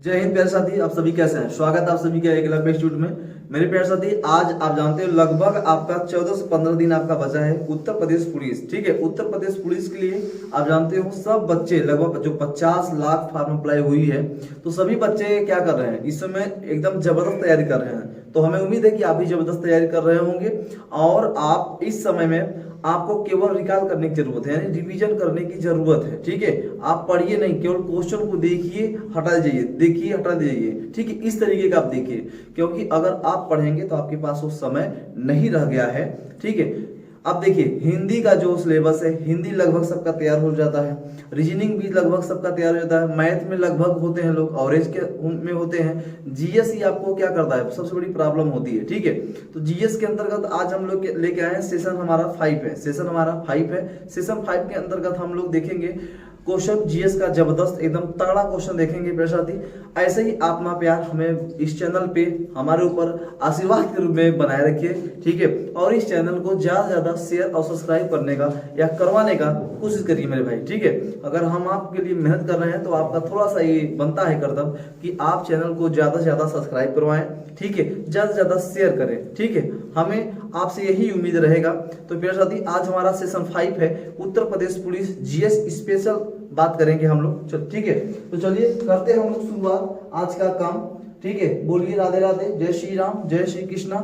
जय हिंद प्यारे साथी, आप सभी कैसे हैं। स्वागत है आप सभी का एक लंबे इंस्टीट्यूट में। मेरे प्यारे साथी, आज आप जानते हो लगभग आपका 14 से 15 दिन आपका बचा है उत्तर प्रदेश पुलिस। ठीक है, उत्तर प्रदेश पुलिस के लिए आप जानते हो सब बच्चे लगभग जो 50 लाख फॉर्म अप्लाई हुई है, तो सभी बच्चे क्या कर रहे हैं इस समय एकदम जबरदस्त तैयारी कर रहे हैं। तो हमें उम्मीद है कि आप भी जबरदस्त तैयारी कर रहे होंगे और आप इस समय में आपको केवल रिकॉल करने की जरूरत है, यानी रिवीजन करने की जरूरत है। ठीक है, आप पढ़िए नहीं, केवल क्वेश्चन को देखिए हटा जाइए, देखिए हटा दीजिए। ठीक है, इस तरीके का आप देखिए, क्योंकि अगर आप पढ़ेंगे तो आपके पास वो समय नहीं रह गया है। ठीक है, अब देखिए हिंदी का जो सिलेबस है, हिंदी लगभग सबका तैयार हो जाता है, रीजनिंग भी लगभग सबका तैयार हो जाता है, मैथ में लगभग होते हैं लोग, ऑवरेज के में होते हैं। जीएस ही आपको क्या करता है, सबसे बड़ी प्रॉब्लम होती है। ठीक है, तो जीएस के अंतर्गत आज हम लोग लेके आए हैं सेशन हमारा 5 है, सेशन हमारा 5 है। सेशन 5 के अंतर्गत हम लोग देखेंगे क्वेश्चन जीएस का जबरदस्त एकदम तगड़ा क्वेश्चन देखेंगे प्यारे साथी। ऐसे ही अपना प्यार हमें इस चैनल पे हमारे ऊपर आशीर्वाद के रूप में बनाए रखिए। ठीक है, और इस चैनल को ज्यादा से ज्यादा शेयर और सब्सक्राइब करने का या करवाने का कोशिश करिए मेरे भाई। ठीक है, अगर हम आपके लिए मेहनत कर रहे हैं तो आपका थोड़ा सा ये बनता है कर्तव्य कि आप चैनल को ज्यादा से ज्यादा सब्सक्राइब करवाएं। ठीक है, ज्यादा से ज्यादा शेयर करें। ठीक है, हमें आपसे यही उम्मीद रहेगा। तो प्यारे साथी, आज हमारा सेशन 5 है Uttar Pradesh police GS special बात करेंगे हम लोग। ठीक है, तो चलिए करते हैं हम लोग शुरुआत आज का काम। ठीक है, बोलिए राधे राधे, जय श्री राम, जय श्री कृष्णा।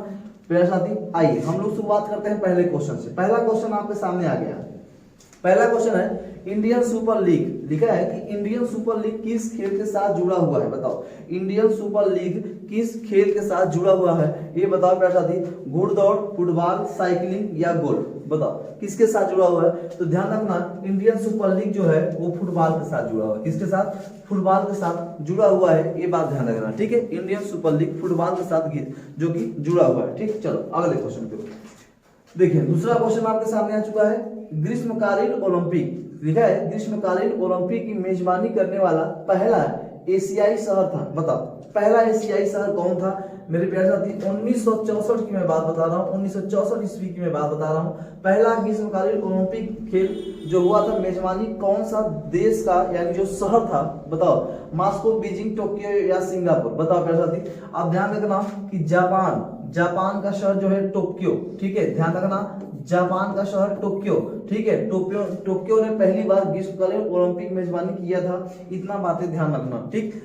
प्यारे साथी, आइए हम लोग शुरुआत करते हैं पहले क्वेश्चन से। पहला क्वेश्चन आपके सामने आ गया। पहला क्वेश्चन है इंडियन सुपर लीग। लिखा है कि इंडियन सुपर लीग किस खेल के साथ जुड़ा हुआ है, बताओ। इंडियन सुपर लीग किस खेल के साथ जुड़ा हुआ है, ये बताओ प्यारे साथी। घुड़दौड़, फुटबॉल, साइकिलिंग या गोल्फ, बताओ किसके साथ जुड़ा हुआ है। तो ध्यान रखना, इंडियन सुपर लीग जो है वो फुटबॉल के साथ जुड़ा हुआ है। किसके साथ? फुटबॉल के साथ जुड़ा हुआ है, ये बात ध्यान रखना। ठीक है, इंडियन सुपर लीग फुटबॉल के साथ जो कि जुड़ा हुआ है। ठीक, चलो अगले क्वेश्चन पे देखिए। दूसरा क्वेश्चन आपके सामने आ चुका है, ग्रीष्मकालीन ओलंपिक। लिखा है ग्रीष्मकालीन ओलंपिक की मेजबानी करने वाला पहला एशियाई शहर था, बताओ पहला एशियाई शहर कौन था मेरे प्यारे साथी। 1964 की मैं बात बता रहा हूँ, 1964 ईस्वी की मैं बात बता रहा हूँ। पहला ग्रीष्मकालीन ओलंपिक खेल जो हुआ था, मेजबानी कौन सा देश का यानी जो शहर था, बताओ। मॉस्को, बीजिंग, टोक्यो या सिंगापुर, बताओ प्यारे साथी। आप ध्यान रखना कि जापान का शहर जो है टोक्यो। ठीक है, ध्यान रखना, जापान का शहर टोक्यो। ठीक है, टोक्यो ने पहली बार ग्रीष्मकालीन ओलंपिक मेजबानी किया था। इतना बातें ध्यान रखना। ठीक,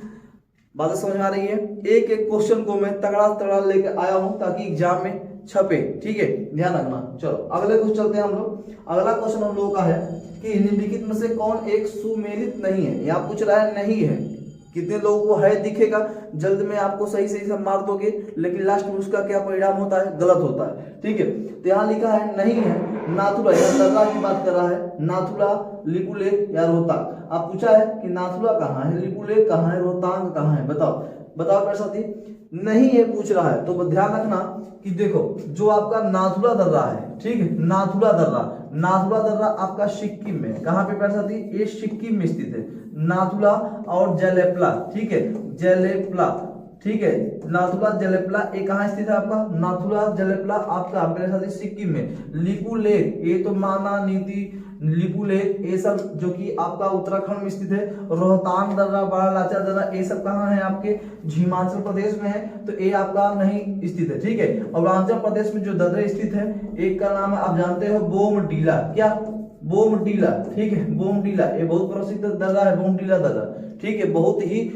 बातें समझ में आ रही है। एक एक क्वेश्चन को मैं तगड़ा तगड़ा लेकर आया हूं ताकि एग्जाम में छपे। ठीक है, ध्यान रखना। चलो अगले क्वेश्चन चलते हैं हम लोग। अगला क्वेश्चन हम लोगों का है कि निम्नलिखित में से कौन एक सुमेलित नहीं है। यहाँ पूछ रहा है नहीं है, कितने लोगों को है दिखेगा, जल्द में आपको सही सही से मार दोगे, लेकिन लास्ट में उसका क्या परिणाम होता है, गलत होता है। ठीक है, तो यहाँ लिखा है नहीं है नाथुला, यहाँ दर्रा की बात कर रहा है। नाथुला, लिपुलेख या रोहतांग। आप पूछा है कि नाथुला कहाँ है, लिपुलेख कहाँ है, रोहतांग कहाँ है, बताओ बताओ प्यारे साथी। नहीं ये पूछ रहा है तो ध्यान रखना कि देखो जो आपका नाथुला दर्रा है, ठीक है, नाथुला दर्रा आपका सिक्किम में, कहाँ पे प्यारे साथी, ये सिक्किम में स्थित है। नाथुला और जलेपला, ठीक है, जलेपला, ठीक है, नाथुला जलेपला ये कहाँ स्थित है आपका, नाथुला जलेपला आपका मेरे साथ सिक्किम में। लिपुलेख ये तो माना नीति, लिपुलेख ये सब जो कि आपका उत्तराखंड में स्थित है। रोहतांग दर्रा, बारालाचा दर्रा ये सब कहाँ है आपके, हिमाचल प्रदेश में है, तो ये आपका नहीं स्थित है। ठीक है, अरुणाचल प्रदेश में जो दर्रे स्थित है, एक का नाम आप जानते हो बोमडीला, क्या बोमडीला, ठीक है, बोमडीला ये बहुत प्रसिद्ध दर्रा है, बोमडीला दर्रा। ठीक है, बहुत ही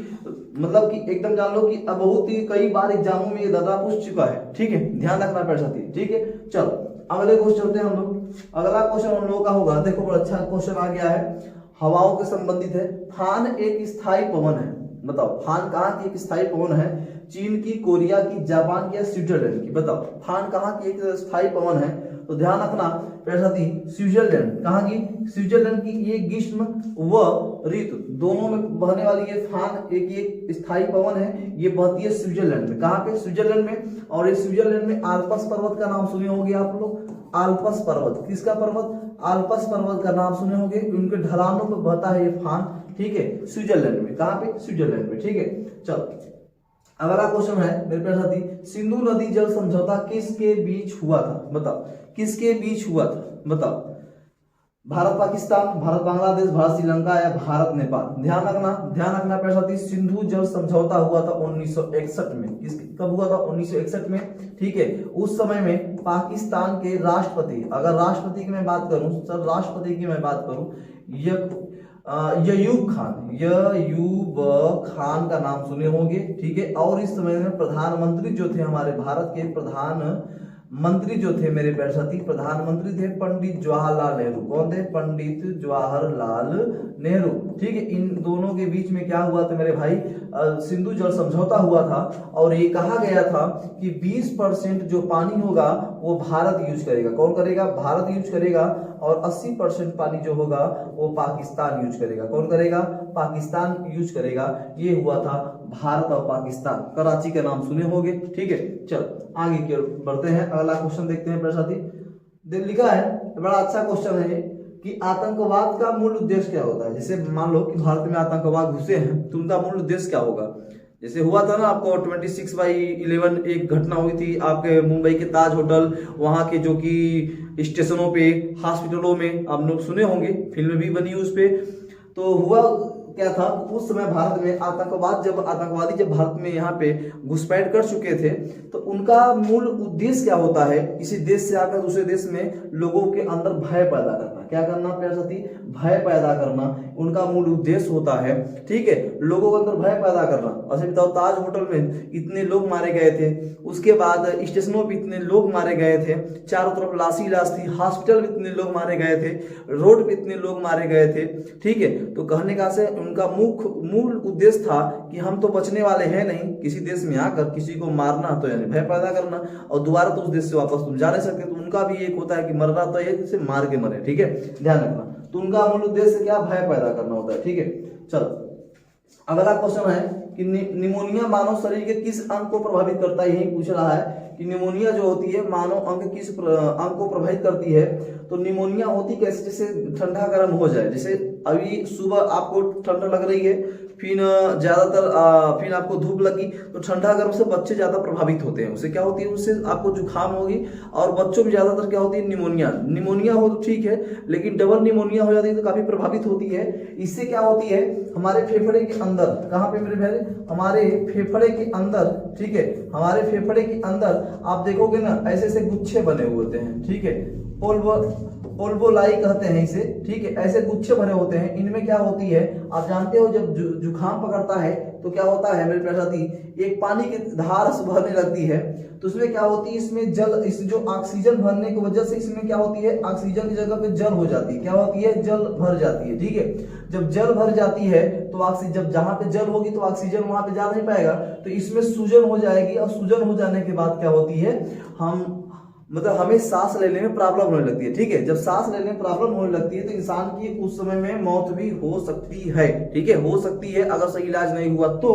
मतलब कि एकदम जान लो कि अब बहुत ही कई बार एग्जामों में ये दर्रा पूछ चुका है। ठीक है, ध्यान रखना प्यारे साथी। ठीक है, चलो अगले क्वेश्चन चलते हैं हम लोग। अगला क्वेश्चन हम लोगों का होगा, देखो बड़ा अच्छा क्वेश्चन आ गया है, हवाओं के संबंधित है। फान एक स्थायी पवन है, बताओ फान कहाँ की एक स्थायी पवन है, चीन की, कोरिया की, जापान की या स्विट्जरलैंड की, बताओ फान कहाँ की एक स्थायी पवन है। तो ध्यान रखना प्यारे साथी, स्विट्जरलैंड, कहाँ की, स्विट्जरलैंड की। ये ग्रीष्म व ऋतु दोनों में बहने वाली ये फान एक स्थायी पवन है, ये बहती है स्विट्जरलैंड में। कहाँ पे, स्विट्जरलैंड में। और ये स्विट्जरलैंड में आल्प्स पर्वत का नाम सुने होंगे आप लोग, आल्प्स पर्वत, किसका पर्वत, आल्प्स पर्वत का नाम सुने होंगे, उनके ढलानों पर बहता है ये फान। ठीक है, स्विट्जरलैंड में, कहाँ पे, स्विट्जरलैंड में। ठीक है, चलो अगला क्वेश्चन है मेरे प्यारे साथी, सिंधु नदी जल समझौता किसके बीच हुआ था, बताओ किसके बीच हुआ था, बताओ। भारत पाकिस्तान, भारत बांग्लादेश, भारत श्रीलंका या भारत नेपाल। ध्यान रखना प्यारे साथी, सिंधु जल समझौता हुआ था 1961 में। कब हुआ था? 1961 में। ठीक है, उस समय में पाकिस्तान के राष्ट्रपति, अगर राष्ट्रपति की मैं बात करूं सर, राष्ट्रपति की मैं बात करूं, ययूब खान का नाम सुने होंगे। ठीक है, और इस समय में प्रधानमंत्री जो थे हमारे भारत के प्रधानमंत्री जो थे मेरे प्यारे साथी, प्रधानमंत्री थे पंडित जवाहरलाल नेहरू। कौन थे? पंडित जवाहरलाल नेहरू। ठीक है, इन दोनों के बीच में क्या हुआ था मेरे भाई? सिंधु जल समझौता हुआ था और ये कहा गया था कि 20% जो पानी होगा वो भारत यूज करेगा। कौन करेगा? भारत यूज करेगा। और 80% पानी जो होगा वो पाकिस्तान यूज करेगा। कौन करेगा? पाकिस्तान यूज करेगा। ये हुआ था भारत और पाकिस्तान। कराची का नाम सुने होंगे। ठीक है, चल आगे की ओर बढ़ते हैं, अगला क्वेश्चन देखते हैं मेरे साथी। लिखा है, बड़ा अच्छा क्वेश्चन है कि आतंकवाद का मूल उद्देश्य क्या होता है? जैसे मान लो कि भारत में आतंकवाद घुसे हैं तो उनका मूल उद्देश्य क्या होगा? जैसे हुआ था ना आपको 26/11 एक घटना हुई थी आपके मुंबई के ताज होटल, वहां के जो कि स्टेशनों पे, हॉस्पिटलों में आप लोग सुने होंगे, फिल्म भी बनी उस पे। तो हुआ क्या था, उस समय भारत में आतंकवादी जब भारत में यहाँ पे घुसपैठ कर चुके थे तो उनका मूल उद्देश्य क्या होता है? किसी देश से आकर दूसरे देश में लोगों के अंदर भय पैदा करना। क्या करना प्यारे साथी? भय पैदा करना उनका मूल उद्देश्य होता है। ठीक है, लोगों के अंदर भय पैदा करना। अच्छा बताओ, ताज होटल में इतने लोग मारे गए थे, उसके बाद स्टेशनों पे इतने लोग मारे गए थे, चारों तरफ लाश ही लाश थी, हॉस्पिटल में इतने लोग मारे गए थे, रोड पे इतने लोग मारे गए थे। ठीक है, तो कहने का से उनका मूल उद्देश्य था कि हम तो बचने वाले हैं नहीं, किसी देश में आकर किसी को मारना तो यानी भय पैदा करना, और दोबारा तो उस देश से वापस तुम जा नहीं सकते। तो उनका भी एक होता है कि मरना तो ये जिसे मार के मरे। ठीक है, ध्यान रखना। तो उनका मूल उद्देश्य क्या? भय पैदा करना होता है। ठीक है, चलो अगला क्वेश्चन है कि निमोनिया मानव शरीर के किस अंग को प्रभावित करता है? यही पूछ रहा है कि निमोनिया जो होती है मानव अंग किस अंग को प्रभावित करती है? तो निमोनिया होती कैसे? जैसे ठंडा गर्म हो जाए, जैसे अभी सुबह आपको ठंडा लग रही है, फिर फिर आपको धूप लगी, तो ठंडा गर्म से बच्चे ज्यादा प्रभावित होते हैं। उससे क्या होती है? उससे आपको जुकाम होगी, और बच्चों में ज्यादातर क्या होती है? निमोनिया हो तो ठीक है, लेकिन डबल निमोनिया हो जाती है तो काफी प्रभावित होती है। इससे क्या होती है? हमारे फेफड़े के अंदर, कहाँ पे मेरे भाई? हमारे फेफड़े के अंदर। ठीक है, हमारे फेफड़े के अंदर आप देखोगे ना, ऐसे ऐसे गुच्छे बने हुए होते हैं। ठीक है, ओल्वोलाई कहते हैं इसे। ठीक है, ऐसे गुच्छे भरे होते हैं। इनमें क्या होती है आप जानते हो, जब जुकाम पकड़ता है तो क्या होता है मेरे प्यारे साथी? एक पानी की धार बहने लगती है, तो उसमें क्या होती है? इसमें जल, इस जो ऑक्सीजन भरने की वजह से इसमें क्या होती है? ऑक्सीजन की जगह पे जल हो जाती है। क्या होती है? जल भर जाती है। ठीक है, जब जल भर जाती है तो ऑक्सीजन, जब जहां पे जल होगी तो ऑक्सीजन वहां पे जा नहीं पाएगा, तो इसमें सूजन हो जाएगी, और सूजन हो जाने के बाद क्या होती है? हमें सांस लेने में प्रॉब्लम होने लगती है। ठीक है, जब सांस लेने में प्रॉब्लम होने लगती है तो इंसान की उस समय में मौत भी हो सकती है। ठीक है, हो सकती है अगर सही इलाज नहीं हुआ तो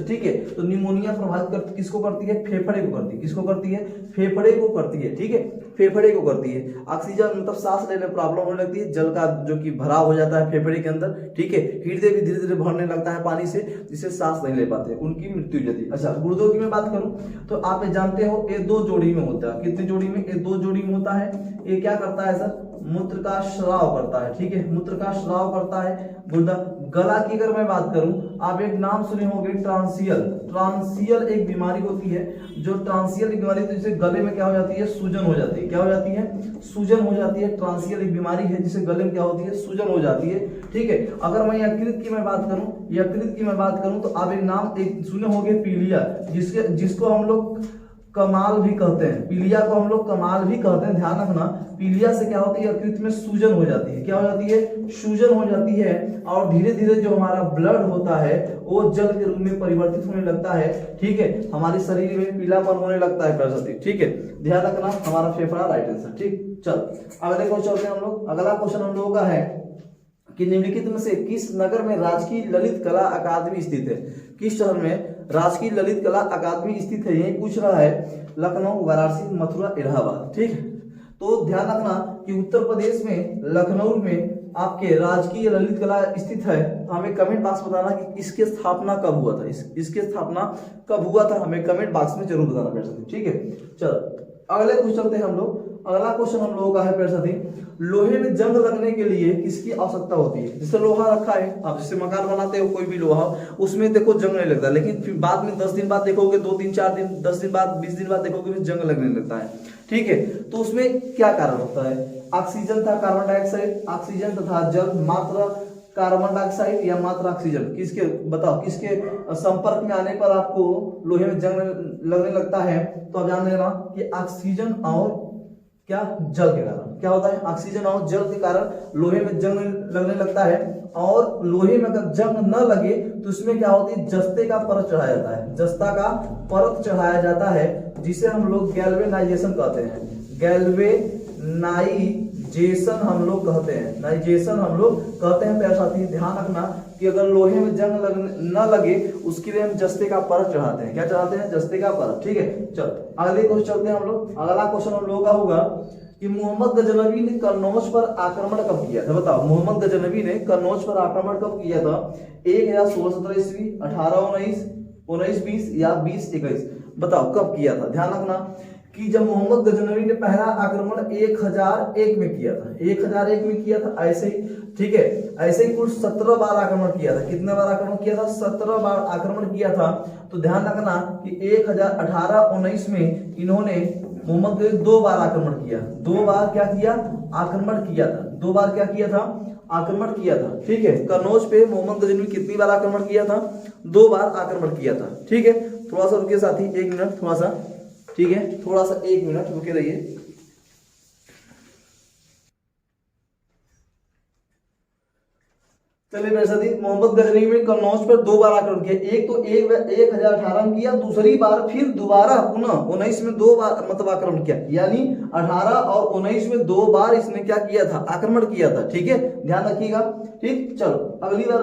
ठीक है। तो निमोनिया प्रभावित किसको करती है? फेफड़े को करती है। किसको करती है? फेफड़े को करती है। ठीक है, फेफड़े को करती है। ऑक्सीजन सांस लेने में प्रॉब्लम होने लगती है, जल का जो कि भराव हो जाता है फेफड़े के अंदर। ठीक है, हृदय भी धीरे धीरे भरने लगता है पानी से, जिससे सांस नहीं ले पाते, उनकी मृत्यु हो जाती है। अच्छा, गुर्दों की मैं बात करूं तो आप जानते हो ये 2 जोड़ी में होता है। कितनी जोड़ी में? ये 2 जोड़ी में होता है। ये क्या करता है सर? मूत्र का स्राव करता है। ठीक है, मूत्र का स्राव करता है गुर्दा। गला की अगर मैं बात करूं, आप एक नाम सुने होंगे, ट्रांसियल एक बीमारी होती है। जो ट्रांसियल बीमारी, तो जिसे गले में क्या हो जाती है? सूजन हो जाती है। क्या हो जाती है? सूजन हो जाती है। ट्रांसियल एक बीमारी है जिसे गले में क्या होती है? सूजन हो जाती है। ठीक है, अगर मैं यकृत की मैं बात करूं तो आप एक नाम सुने होंगे, पीलिया, जिसको हम लोग कमाल भी कहते हैं। पीलिया को हम लोग कमाल भी कहते हैं। ध्यान रखना, पीलिया से क्या होती है? यकृत में सूजन हो जाती है। क्या हो जाती है? सूजन हो जाती है, और धीरे धीरे जो हमारा ब्लड होता है वो जल के रूप में परिवर्तित होने लगता है। ठीक है, हमारे शरीर में पीलापन होने लगता है प्यारे साथी। ठीक है, ध्यान रखना, हमारा फेफड़ा राइट आंसर। ठीक, चल अगले क्वेश्चन चलते हैं हम लोग। अगला क्वेश्चन हम लोगों का है कि निम्नलिखित में से किस नगर में राजकीय ललित कला अकादमी स्थित है? किस शहर में राजकीय ललित कला अकादमी स्थित है? यही पूछ रहा है। लखनऊ, वाराणसी, मथुरा, इलाहाबाद। ठीक है, तो ध्यान रखना कि उत्तर प्रदेश में लखनऊ में आपके राजकीय ललित कला स्थित है। हमें कमेंट बॉक्स बताना कि इसकी स्थापना कब हुआ था। इसकी स्थापना कब हुआ था, हमें कमेंट बॉक्स में जरूर बताना पड़ेगा। ठीक है, चलो अगले क्वेश्चन चलते हैं हम लोग। अगला क्वेश्चन हम लोगों का है प्यारे साथी, लोहे में जंग लगने के लिए किसकी आवश्यकता होती है? जैसे लोहा रखा है, आप जैसे मकान बनाते हो कोई भी लोहा, उसमें देखो जंग नहीं लगता, लेकिन फिर बाद में 10 दिन बाद देखोगे, 2 दिन 4 दिन 10 दिन बाद 20 दिन बाद देखोगे फिर जंग लगने लगता है, ठीक है। तो उसमें क्या कारण होता है? ऑक्सीजन था, कार्बन डाइऑक्साइड, ऑक्सीजन तथा जल, मात्र कार्बन डाइऑक्साइड या मात्र ऑक्सीजन, किसके बताओ, किसके संपर्क में आने पर आपको लोहे में जंग लगने लगता है? तो आप जान लेना कि ऑक्सीजन और क्या, जल के कारण। क्या होता है? ऑक्सीजन और जल के कारण लोहे में जंग लगने लगता है। और लोहे में अगर जंग न लगे तो उसमें क्या होती है? जस्ते का परत चढ़ाया जाता है, जस्ता का परत चढ़ाया जाता है, जिसे हम लोग गैल्वेनाइजेशन कहते हैं। गैल्वेनाइजेशन हम लोग कहते हैं, नाइजेशन हम लोग कहते हैं। प्यारे साथी ध्यान रखना कि अगर लोहे में जंग न लगे उसके लिए हम जस्ते का परत चढ़ाते हैं। क्या चढ़ाते हैं? जस्ते का परत, ठीक है। चलो अगले क्वेश्चन चलते हैं हम लोग। अगला क्वेश्चन हम लोगों का होगा कि मोहम्मद गजनवी ने कन्नौज पर आक्रमण कब किया था? बताओ, मोहम्मद गजनवी ने कन्नौज पर आक्रमण कब किया था? 1617 ईस्वी, 1819, 1920 या 2021? बताओ कब किया था? ध्यान रखना कि जब मोहम्मद गजनवी ने पहला आक्रमण 1001 में किया था, 1001 में किया था, ऐसे ही, ठीक है। ऐसे ही कुल 17 बार आक्रमण किया था। कितने बार आक्रमण किया था? 17 बार आक्रमण किया था। तो ध्यान रखना कि 1819 में इन्होंने मोहम्मद ने 2 बार आक्रमण किया। 2 बार क्या किया? आक्रमण किया था। 2 बार क्या किया था? आक्रमण किया था, ठीक है। कन्नौज पे मोहम्मद गजनवी कितनी बार आक्रमण किया था? 2 बार आक्रमण किया था, ठीक है। थोड़ा सा रुकिए साथी, 1 मिनट, थोड़ा सा, ठीक है, थोड़ा सा 1 मिनट रुके रहिए। चलिए मेरे साथी, मोहम्मद गजनवी ने कन्नौज पर 2 बार आक्रमण किया। एक तो 1018 में किया, दूसरी बार फिर दोबारा पुनः 19 में 2 बार मतलब आक्रमण किया। यानी 18 और 19 में 2 बार इसने क्या किया था? आक्रमण किया था, ठीक है। ध्यान रखिएगा, ठीक। चलो अगली बार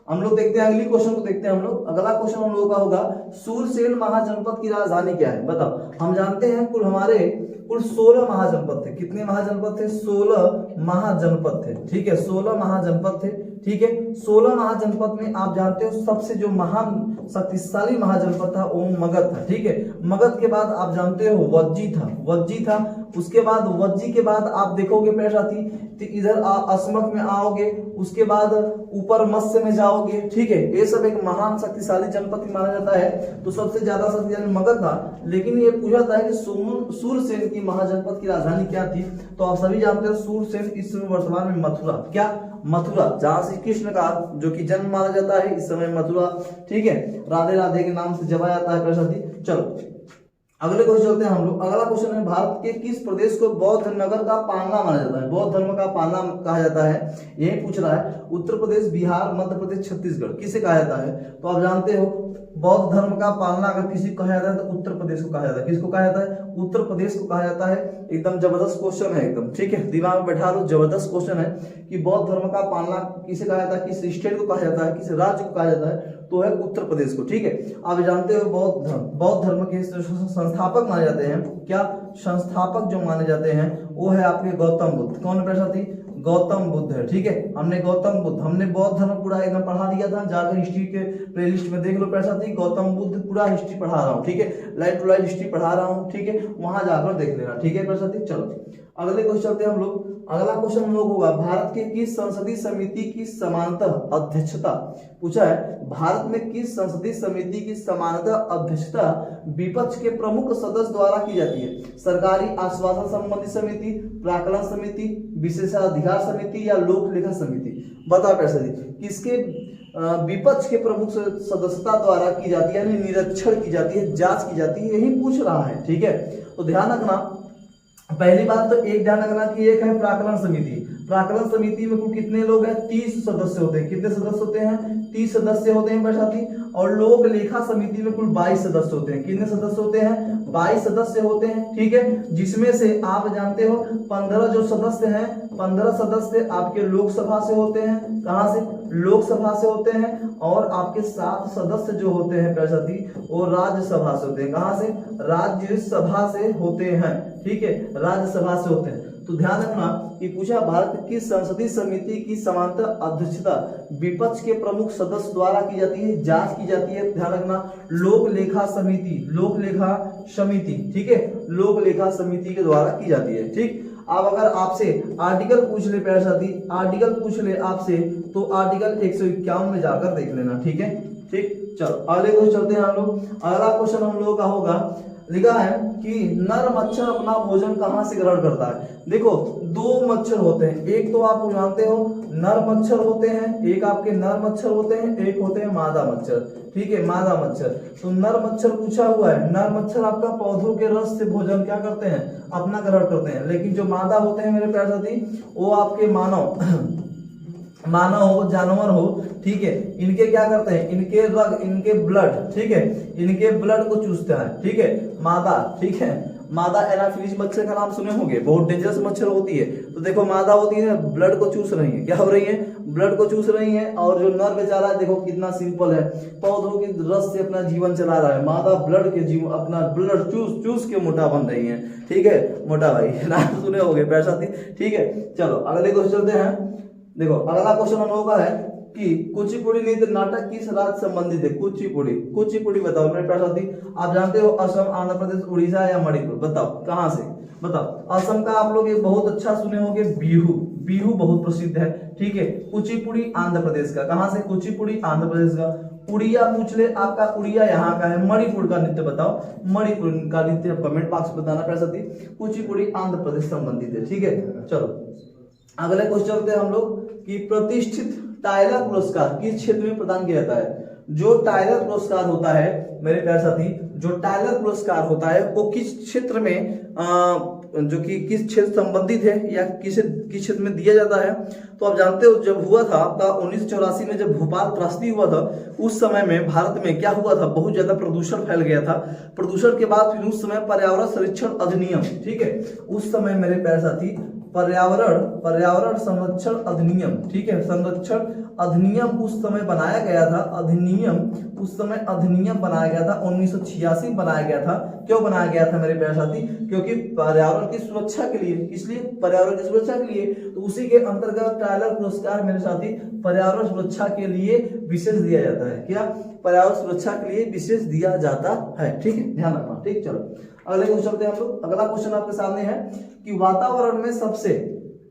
हम लोग देखते हैं, अगली क्वेश्चन को देखते हैं हम लोग। अगला क्वेश्चन हम लोगों का होगा, सूरसेन महाजनपद की राजधानी क्या है? बताओ। हम जानते हैं कुल 16 महाजनपद थे। कितने महाजनपद थे? 16 महाजनपद थे, ठीक है। 16 महाजनपद थे, ठीक है। 16 महाजनपद में आप जानते हो सबसे जो महान शक्तिशाली महाजनपद था वो मगध था, ठीक है। मगध के बाद आप जानते हो वज्जी था। उसके बाद वज्जी के बाद आप देखोगे मेरे साथी तो इधर अस्मक में आओगे, उसके बाद ऊपर मत्स्य में जाओगे, ठीक है। ये सब एक महान शक्तिशाली जनपद माना जाता है। तो सबसे ज्यादा शक्तिशाली मगध था, लेकिन ये पूछा था कि सूरसेन की महाजनपद की राजधानी क्या थी? तो आप सभी जानते हो सूरसेन इस समय वर्तमान में मथुरा, क्या? मथुरा, जहां श्री कृष्ण का जो कि जन्म माना जाता है इस समय मथुरा, ठीक है। राधे राधे के नाम से जपा जाता है प्यारे साथी। चलो अगले क्वेश्चन चलते हैं हम लोग। अगला क्वेश्चन है, भारत के किस प्रदेश को बौद्ध नगर का पालना माना जाता है? बौद्ध धर्म का पालना कहा जाता है, यही पूछ रहा है। उत्तर प्रदेश, बिहार, मध्य प्रदेश, छत्तीसगढ़, किसे कहा जाता है? तो आप जानते हो बौद्ध धर्म का पालना अगर किसी को कहा जाता है तो उत्तर प्रदेश को कहा जाता है। किसको कहा जाता है? उत्तर प्रदेश को कहा जाता है। एकदम जबरदस्त क्वेश्चन है, एकदम, ठीक है। दिमाग में बैठा लो, जबरदस्त क्वेश्चन है कि बौद्ध धर्म का पालना किसे कहा जाता है, किस स्टेट को कहा जाता है, किस राज्य को कहा जाता है? तो है उत्तर प्रदेश को, ठीक है। आप जानते हो बौद्ध धर्म के संस्थापक माने जाते हैं, क्या? संस्थापक जो माने जाते हैं वो है आपके गौतम बुद्ध। कौन है साथी? गौतम बुद्ध है, ठीक है। हमने बौद्ध धर्म पूरा एकदम पढ़ा दिया था, जाकर हिस्ट्री के प्लेलिस्ट में देख लो प्यारे साथी। गौतम बुद्ध पूरा हिस्ट्री पढ़ा रहा हूँ, ठीक है। लाइव टू लाइव हिस्ट्री पढ़ा रहा हूँ, ठीक है, वहां जाकर देख लेना, ठीक है प्यारे साथी। चलो अगले क्वेश्चन चलते हैं हम लोग। अगला क्वेश्चन हम लोग होगा, भारत के किस संसदीय समिति की समानतः अध्यक्षता? पूछा है, भारत में किस संसदीय समिति की समानतः अध्यक्षता विपक्ष के प्रमुख सदस्य द्वारा की जाती है? सरकारी आश्वासन संबंधी समिति, प्राक्कलन समिति, विशेषाधिकार समिति या लोक लेखा समिति? बताओ प्यारे साथी, किसके विपक्ष के प्रमुख सदस्यता द्वारा की जाती है, यानी निरीक्षण की जाती है, जांच की जाती है, यही पूछ रहा है, ठीक है। तो ध्यान रखना, पहली बात तो एक ध्यान रखना कि एक है प्राक्कलन समिति। प्राक्कलन समिति में कुल कितने लोग हैं? 30 सदस्य होते हैं। कितने सदस्य होते हैं? 30 सदस्य होते हैं साथी। और लोक लेखा समिति में कुल 22 सदस्य होते हैं। कितने सदस्य होते हैं? 22 सदस्य होते हैं, ठीक है। जिसमें से आप जानते हो 15 जो सदस्य हैं, 15 सदस्य आपके लोकसभा से होते हैं। कहां से? लोकसभा से होते हैं। और आपके 7 सदस्य जो होते हैं प्यारे साथी वो राज्यसभा से होते हैं। कहां से? राज्यसभा से होते हैं, ठीक है, राज्यसभा से होते हैं। तो ध्यान रखना कि पूछा भारत की संसदीय समिति की समांतर अध्यक्षता विपक्ष के प्रमुख सदस्य द्वारा की जाती है, जांच की जाती है। ध्यान रखना, लोक लेखा समिति, लोक लेखा समिति, ठीक है, लोक लेखा समिति के द्वारा की जाती है। ठीक, अब अगर आपसे आर्टिकल पूछ ले प्यारे साथी, आर्टिकल पूछ ले आपसे, तो आर्टिकल 151 में जाकर देख लेना। ठीक है, ठीक, चलो अगले क्वेश्चन चलते हैं हम लोग। अगला क्वेश्चन हम लोगों का होगा, लिखा है कि नर मच्छर अपना भोजन कहां से ग्रहण करता है। देखो, दो मच्छर होते हैं, एक तो आप जानते हो नर मच्छर होते हैं, एक आपके नर मच्छर होते हैं, एक होते हैं मादा मच्छर। ठीक है, मादा मच्छर। तो नर मच्छर पूछा हुआ है, नर मच्छर आपका पौधों के रस से भोजन क्या करते हैं, अपना ग्रहण करते हैं। लेकिन जो मादा होते हैं मेरे प्यारे साथी, वो आपके मानव हो, जानवर हो, ठीक है, इनके क्या करते हैं, इनके रग, इनके ब्लड, ठीक है, इनके ब्लड को चूसता है। ठीक है, मादा, ठीक है, मादा एनाफिलिस मच्छर का नाम सुने होंगे, बहुत डेंजरस मच्छर होती है। तो देखो मादा होती है, ब्लड को चूस रही है, क्या हो रही है, ब्लड को चूस रही है। और जो नर बेचारा है, देखो कितना सिंपल है, पौधों के रस से अपना जीवन चला रहा है। मादा ब्लड के जीवन, अपना ब्लड चूस चूस के मोटा बन रही है। ठीक है, मोटा भाई नाम सुने होंगे प्यारे साथी। ठीक है, चलो अगले क्वेश्चन चलते हैं। देखो अगला क्वेश्चन हम लोगों का है कि कुचिपुड़ी नृत्य नाटक किस राज्य संबंधित है। कुचिपुड़ी, कुचिपुड़ी बताओ मेरे प्यारे साथी। आप जानते हो असम, आंध्र प्रदेश, उड़ीसा या मणिपुर, बताओ कहां से, बताओ। असम का आप लोग एक बहुत अच्छा सुने होंगे, बिहू, बिहू बहुत प्रसिद्ध है। ठीक है, कुचिपुड़ी आंध्र प्रदेश का, कहां से, कुचिपुड़ी आंध्र प्रदेश का। उड़िया पूछ ले आपका, उड़िया यहाँ का है। मणिपुर का नृत्य बताओ, मणिपुर का नृत्य कमेंट बॉक्स में बताना प्यारे साथी। कुचिपुड़ी आंध्र प्रदेश संबंधित है। ठीक है, चलो अगले क्वेश्चन चलते हैं हम लोग कि प्रतिष्ठित टाइलर पुरस्कार किस क्षेत्र में प्रदान किया जाता है। जो टाइलर पुरस्कार होता है मेरे प्यारे साथी, जो टाइलर पुरस्कार होता है वो किस क्षेत्र में जो कि किस क्षेत्र संबंधित है या किस क्षेत्र में दिया जाता है। तो आप जानते हो जब हुआ था आपका 1984 में जब भोपाल त्रासदी हुआ था, उस समय में भारत में क्या हुआ था, बहुत ज्यादा प्रदूषण फैल गया था। प्रदूषण के बाद फिर उस समय पर्यावरण संरक्षण अधिनियम, ठीक है, उस समय मेरे प्यारे साथी पर्यावरण संरक्षण अधिनियम, ठीक है, संरक्षण अधिनियम उस समय बनाया गया था। अधिनियम उस समय अधिनियम बनाया गया था, 1986 में बनाया गया था। क्यों बनाया गया था मेरे प्यारे साथी, क्योंकि पर्यावरण की सुरक्षा के लिए, इसलिए पर्यावरण की सुरक्षा के लिए। तो उसी के अंतर्गत टाइलर पुरस्कार मेरे साथी पर्यावरण सुरक्षा के लिए विशेष दिया जाता है। क्या, पर्यावरण सुरक्षा के लिए विशेष दिया जाता है। ठीक है, ध्यान रखना। ठीक, चलो अगले क्वेश्चन चलते हैं हम लोग। अगला क्वेश्चन आपके सामने है कि वातावरण में सबसे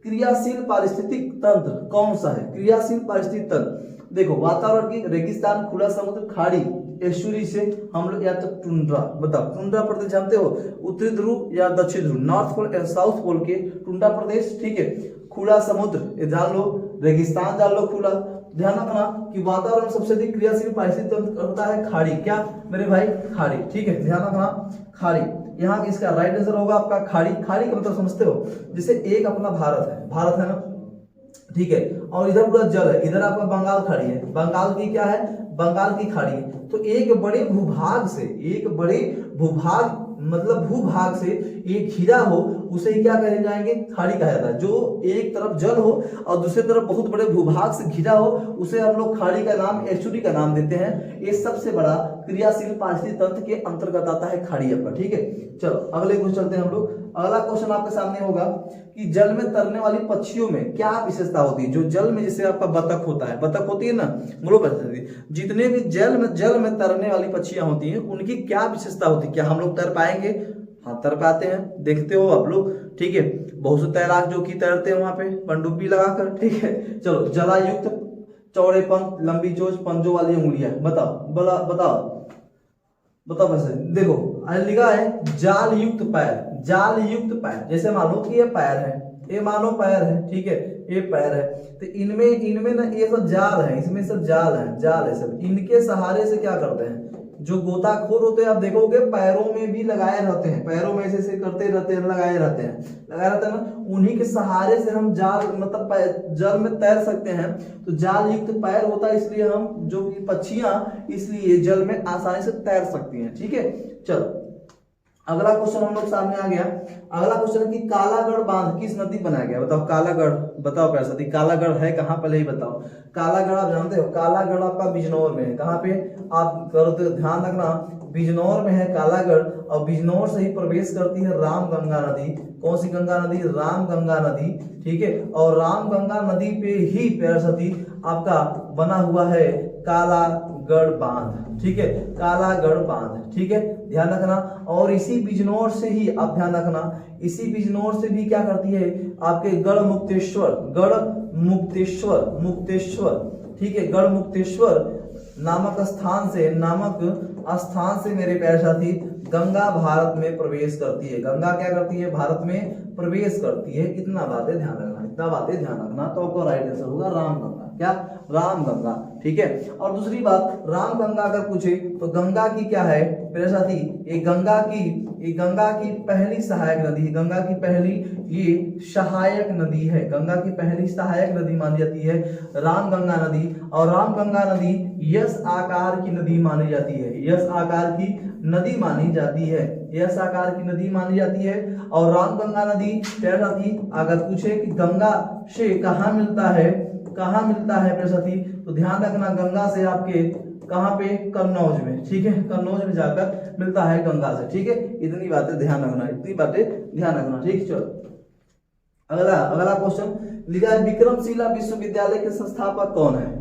क्रियाशील पारिस्थितिक तंत्र कौन सा है। क्रियाशील पारिस्थितिक तंत्र, देखो वातावरण की रेगिस्तान, खुला समुद्र, खाड़ी, एस्चुरी से हम लोग, या तो टुंड्रा, बताओ टुंड्रा प्रदेश जानते हो, उत्तरी ध्रुव या दक्षिण ध्रुव, north pole and south pole के टुंड्रा प्रदेश। ठीक है, खुला समुद्र ये जान लो, रेगिस्तान जान लो, खुला। ध्यान रखना कि वातावरण में सबसे अधिक क्रियाशील पारिस्थितिक तंत्र होता है खाड़ी। क्या मेरे भाई, खाड़ी। ठीक है, ध्यान रखना, खाड़ी। यहाँ इसका राइट आंसर होगा आपका खाड़ी। खाड़ी का मतलब समझते हो, जैसे एक अपना भारत है ना, ठीक है, और इधर पूरा जल है, इधर आपका बंगाल खाड़ी है, बंगाल की क्या है, बंगाल की खाड़ी है। तो एक बड़े भूभाग से, एक बड़े भूभाग मतलब भूभाग से एक घिरा हो, उसे क्या कहे जाएंगे, खाड़ी कहा जाता है। जो एक तरफ जल हो और दूसरी तरफ बहुत बड़े भूभाग से घिरा हो, उसे हम लोग खाड़ी का नाम, एस्चुरी का नाम देते हैं। ये सबसे बड़ा क्रियाशील पारिस्थितिक तंत्र के अंतर्गत आता है खाड़ी आपका। ठीक है, चलो अगले क्वेश्चन चलते हैं हम लोग। अगला क्वेश्चन आपके सामने होगा कि जल में तैरने वाली पक्षियों में क्या विशेषता होती है। जो जल में, जैसे आपका बतख होता है, बतख होती है ना, बोलो, जितने भी जल में तैरने वाली पक्षियां होती हैं, उनकी क्या विशेषता होती है। क्या हम लोग तैर पाएंगे, हाँ तैर पाते हैं, देखते हो आप लोग। ठीक है, बहुत से तैराक जो कि तैरते हैं वहां पे पनडुब्बी लगाकर। ठीक है, चलो जलायुक्त, चौड़े पंख, लंबी चोंच, पंजों वाली उंगलियां, बताओ वैसे देखो लिखा है जाल युक्त पैर, जाल युक्त पैर। जैसे मानो कि ये पैर है, ये मानो पैर है, ठीक है, ये पैर है, तो इनमें ना ये सब जाल है, इसमें सब जाल है सब। इनके सहारे से क्या करते हैं, जो गोताखोर होते हैं आप देखोगे पैरों में भी लगाए रहते हैं, पैरों में ऐसे करते रहते हैं, लगाए रहते हैं ना, उन्हीं के सहारे से हम जाल मतलब जल में तैर सकते हैं। तो जाल युक्त पैर होता है, इसलिए हम जो पक्षियां इसलिए जल में आसानी से तैर सकती हैं। ठीक है, चलो अगला क्वेश्चन हम लोग सामने आ गया। अगला क्वेश्चन है कि कालागढ़ बांध किस नदी बनाया गया? बताओ कालागढ़, बताओ प्यारे साथी कालागढ़ है कहाँ, पहले ही बताओ। कालागढ़ आप जानते हो, कालागढ़ आपका बिजनौर में है। कहाँ पे? आप करो तो ध्यान रखना, बिजनौर में है कालागढ़, और बिजनौर से ही प्रवेश करती है रामगंगा नदी। कौन सी गंगा नदी? रामगंगा नदी, ठीक है। और रामगंगा नदी पे ही प्यारे साथी आपका बना हुआ है कालागढ़ बांध, ठीक है, कालागढ़ बांध, ठीक है, ध्यान रखना। और इसी बिजनौर से ही आप ध्यान रखना, इसी बिजनौर से भी क्या करती है आपके गढ़ मुक्तेश्वर, ठीक है, गढ़ मुक्तेश्वर नामक स्थान से मेरे प्यारे साथी गंगा भारत में प्रवेश करती है। गंगा क्या करती है? भारत में प्रवेश करती है। इतना बातें ध्यान रखना, तो आपको राइट आंसर होगा रामगंगा। क्या? रामगंगा, ठीक है। और दूसरी बात, रामगंगा अगर पूछे तो गंगा की क्या है मेरे साथी? ये गंगा की पहली सहायक नदी है। गंगा की पहली ये सहायक नदी है, गंगा की पहली सहायक नदी मानी जाती है रामगंगा नदी। और रामगंगा नदी यस आकार की नदी मानी जाती है, यस आकार की नदी मानी जाती है, यस आकार की नदी मानी जाती है। और रामगंगा नदी प्यारे साथी अगर पूछे कि गंगा से कहाँ मिलता है प्यारे साथी, तो ध्यान रखना गंगा से आपके कहाँ पे? कन्नौज में, ठीक है, कन्नौज में जाकर मिलता है गंगा से, ठीक है। इतनी बातें ध्यान रखना, ठीक। चलो अगला क्वेश्चन लिखा है विक्रमशिला विश्वविद्यालय के संस्थापक कौन है?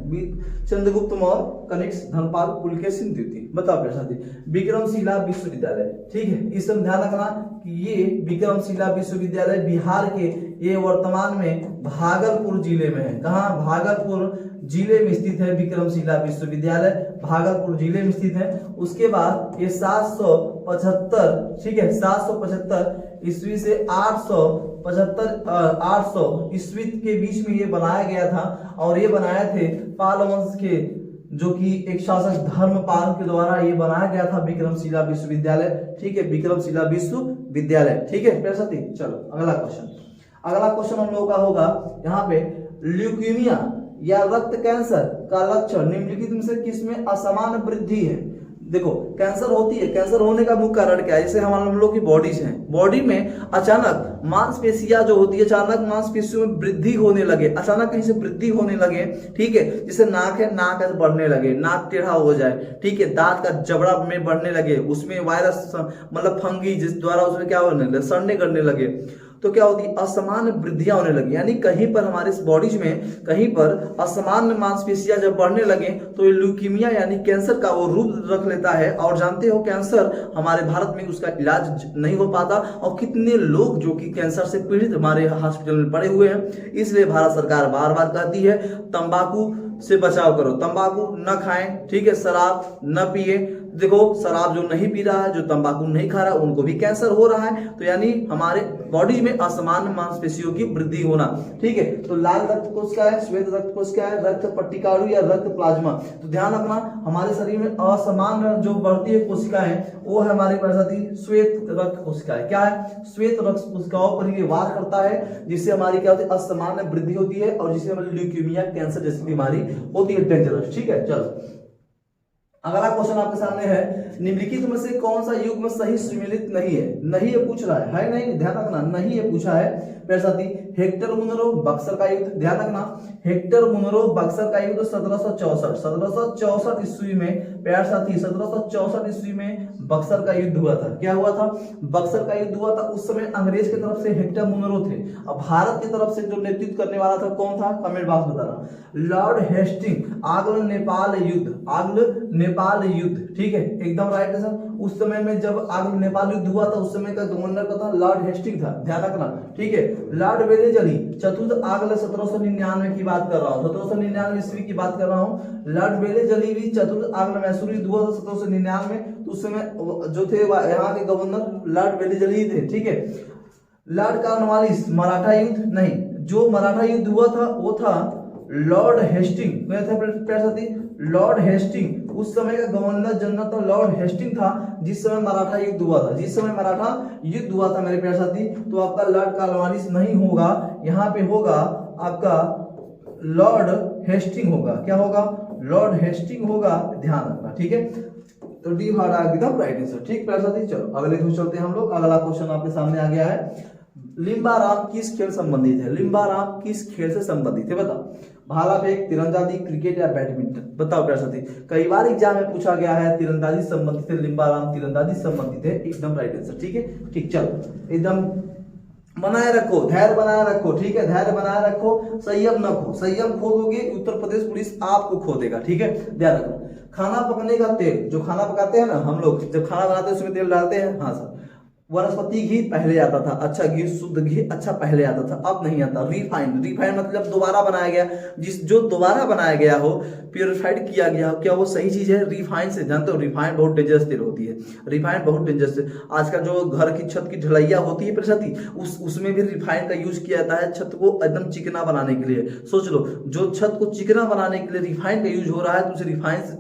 चंद्रगुप्त मौर्य, कनिष्क, धनपाल, पुलकेशिन द्वितीय। बताओ मेरे साथी विक्रमशिला विश्वविद्यालय, ठीक है। इसमें ध्यान रखना कि ये विक्रमशिला विश्वविद्यालय बिहार के, ये वर्तमान में भागलपुर जिले में है। कहाँ? भागलपुर जिले में स्थित है विक्रमशिला विश्वविद्यालय, भागलपुर जिले में स्थित है। उसके बाद ये 775, ठीक है, 775 ईस्वी से 800 ईस्वी के बीच में ये बनाया गया था। और ये बनाए थे पाल वंश के, जो कि एक शासक धर्मपाल के द्वारा ये बनाया गया था विक्रमशिला विश्वविद्यालय, ठीक है, विक्रमशिला विश्वविद्यालय, ठीक है प्यारे साथी। चलो अगला क्वेश्चन हम लोगों का होगा यहाँ पे, ल्यूकीमिया या रक्त कैंसर का लक्षण निम्नलिखित में से किसमें असामान्य वृद्धि है? देखो कैंसर होती है, कैंसर होने का मुख्य कारण क्या है? जैसे हम लोग की बॉडीज हैं, बॉडी में अचानक मांसपेशियां जो होती है, अचानक मांसपेशियों में वृद्धि होने लगे, अचानक कहीं से वृद्धि होने लगे, ठीक है। जैसे नाक है, नाक ऐसे बढ़ने लगे, नाक टेढ़ा हो जाए, ठीक है, दांत का जबड़ा में बढ़ने लगे, उसमें वायरस मतलब फंगी जिस द्वारा उसमें क्या होने लगे, सड़ने करने लगे, तो क्या होती है? असामान्य वृद्धियां होने लगी। यानी कहीं पर हमारे बॉडीज में कहीं पर असामान्य मांसपेशियां जब बढ़ने लगे तो ये ल्यूकीमिया यानी कैंसर का वो रूप रख लेता है। और जानते हो कैंसर हमारे भारत में उसका इलाज नहीं हो पाता, और कितने लोग जो कि कैंसर से पीड़ित हमारे हॉस्पिटल में पड़े हुए हैं। इसलिए भारत सरकार बार बार कहती है तंबाकू से बचाव करो, तंबाकू न खाएं, ठीक है, शराब न पिए। देखो शराब जो नहीं पी रहा है, जो तंबाकू नहीं खा रहा है, उनको भी कैंसर हो रहा है। तो यानी हमारे बॉडी में असामान्य मांसपेशियों की वृद्धि होना, ठीक है। तो लाल रक्त कोष क्या है? श्वेत रक्त कोष क्या है? रक्त पट्टिकाणु या रक्त प्लाज्मा। तो ध्यान रखना हमारे शरीर में असामान्य जो बढ़ती है कोशिकाएं, वो है हमारे पास श्वेत रक्त कोशिकाएं। क्या है? श्वेत रक्त कोशिकाओं पर ये वार करता है, जिससे हमारी क्या होती है? असामान्य वृद्धि होती है, और जिससे हमारी ल्यूकीमिया कैंसर जैसी बीमारी होती है, डेंजरस, ठीक है। चलो अगला क्वेश्चन आपके सामने है, निम्नलिखित में से कौन सा युग में सही सम्मिलित नहीं है? नहीं ये पूछ रहा है नहीं, ध्यान रखना, नहीं ये पूछा है मेरे साथी। हेक्टर मुनरो बक्सर का युद्ध, ध्यान रखना, हेक्टर मुनरो बक्सर का युद्ध 1764 ईस्वी में प्यार साथी, 1764 ईस्वी में बक्सर का युद्ध हुआ था। क्या हुआ था? बक्सर का युद्ध हुआ था। उस समय अंग्रेज की तरफ से हेक्टर मुनरो थे, और भारत की तरफ से जो नेतृत्व करने वाला था कौन था? कमेंट बॉक्स बता रहा, लॉर्ड हेस्टिंग। आंग्ल नेपाल युद्ध, आंग्ल नेपाल युद्ध, ठीक है, एकदम राइट है सर। उस समय में जब आंग्ल नेपाल युद्ध हुआ था, उस समय का गवर्नर का था लॉर्ड हेस्टिंग था, ध्यान रखना, ठीक है। लॉर्ड वेलेजली चतुर्थ आंग्ल 1799 की बात कर रहा हूँ, 1799 ईस्वी की बात कर रहा हूँ। लॉर्ड वेलेजली भी चतुर्थ आंग्ल मैसूर युद्ध हुआ था 1799 में। तो उस समय जो थे यहाँ के गवर्नर लॉर्ड वेलेजली थे, ठीक है। लॉर्ड कॉर्नवालिस मराठा युद्ध नहीं, जो मराठा युद्ध हुआ था वो था लॉर्ड हेस्टिंग, लॉर्ड हेस्टिंग। उस समय का गवर्नर जनरल तो लॉर्ड हेस्टिंग था, जिस समय मराठा युद्ध हुआ था, जिस समय मराठा युद्ध हुआ था मेरे प्यारे साथी। तो आपका लॉर्ड कॉर्नवालिस नहीं होगा, यहाँ पे होगा आपका लॉर्ड हेस्टिंग होगा। क्या होगा? लॉर्ड हेस्टिंग होगा, ध्यान रखना, ठीक है। तो डी हमारा एकदम राइट आंसर। ठीक प्यारे साथी, चलो अगले क्वेश्चन चलते हैं हम लोग। अगला क्वेश्चन आपके सामने आ गया है, लिम्बाराम किस खेल संबंधित है? लिम्बाराम किस खेल से संबंधित है बताओ? भाला फेंक, तीरंदाजी, क्रिकेट या बैडमिंटन? बताओ प्यारे साथी, कई बार एग्जाम में पूछा गया है तीरंदाजी संबंधित है, लिम्बाराम तीरंदाजी संबंधित है, एकदम राइट आंसर। ठीक है, ठीक, चलो एकदम बनाए रखो, धैर्य बनाए रखो। ठीक है, धैर्य बनाए रखो, संयम न खो। संयम खो दोगे उत्तर प्रदेश पुलिस आपको खो देगा। ठीक है, ध्यान रखना। खाना पकने का तेल, जो खाना पकाते हैं ना हम लोग, जब खाना बनाते हैं उसमें तेल डालते हैं, हाँ सर, वनस्पति घी पहले आता था, अच्छा घी, शुद्ध घी अच्छा पहले आता था, अब नहीं आता। रिफाइंड, रिफाइंड मतलब दोबारा बनाया गया, जो दोबारा बनाया गया हो, प्योरीफाइड किया गया हो, क्या वो सही चीज है? रिफाइंड से, जानते हो रिफाइंड बहुत डेंजरस तेल होती है, रिफाइंड बहुत डेंजरस है। आज का जो घर की छत की ढलैया होती है प्रसादी, उसमें भी रिफाइंड का यूज किया जाता है छत को एकदम चिकना बनाने के लिए। सोच लो, जो छत को चिकना बनाने के लिए रिफाइंड का यूज हो रहा है, तो उसे रिफाइंड